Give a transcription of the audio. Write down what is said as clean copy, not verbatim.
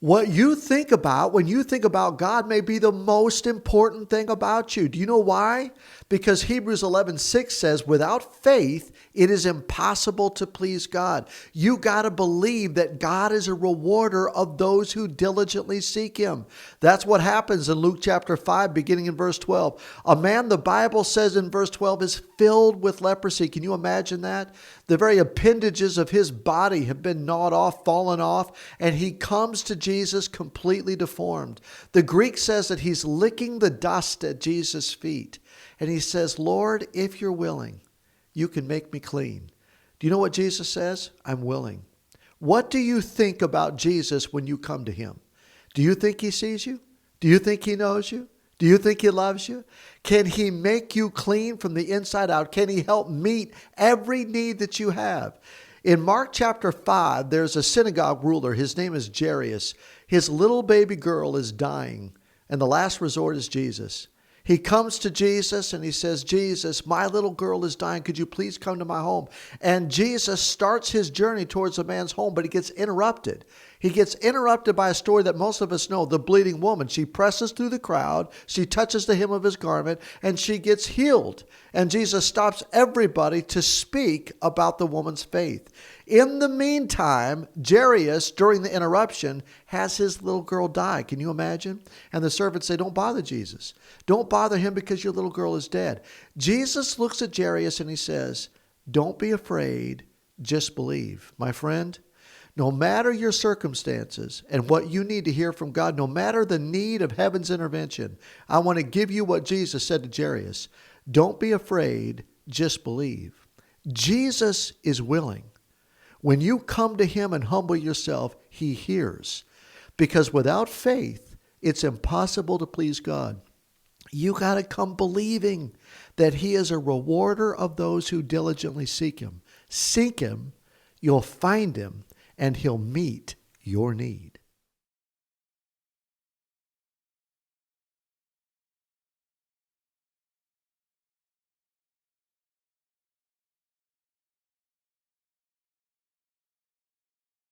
What you think about when you think about God may be the most important thing about you. Do you know why? Because Hebrews 11:6 says, without faith, it is impossible to please God. You got to believe that God is a rewarder of those who diligently seek him. That's what happens in Luke chapter 5, beginning in verse 12. A man, the Bible says in verse 12, is filled with leprosy. Can you imagine that? The very appendages of his body have been gnawed off, fallen off, and he comes to Jesus completely deformed. The Greek says that he's licking the dust at Jesus' feet. And he says, Lord, if you're willing, you can make me clean. Do you know what Jesus says? I'm willing. What do you think about Jesus when you come to him? Do you think he sees you? Do you think he knows you? Do you think he loves you? Can he make you clean from the inside out? Can he help meet every need that you have? In Mark chapter 5, there's a synagogue ruler. His name is Jairus. His little baby girl is dying, and the last resort is Jesus. He comes to Jesus and he says, Jesus, my little girl is dying. Could you please come to my home? And Jesus starts his journey towards the man's home, but he gets interrupted. He gets interrupted by a story that most of us know, the bleeding woman. She presses through the crowd. She touches the hem of his garment and she gets healed. And Jesus stops everybody to speak about the woman's faith. In the meantime, Jairus, during the interruption, has his little girl die. Can you imagine? And the servants say, don't bother Jesus. Don't bother him because your little girl is dead. Jesus looks at Jairus and he says, don't be afraid, just believe. My friend, no matter your circumstances and what you need to hear from God, no matter the need of heaven's intervention, I want to give you what Jesus said to Jairus. Don't be afraid, just believe. Jesus is willing. When you come to him and humble yourself, he hears. Because without faith, it's impossible to please God. You got to come believing that he is a rewarder of those who diligently seek him. Seek him, you'll find him, and he'll meet your need.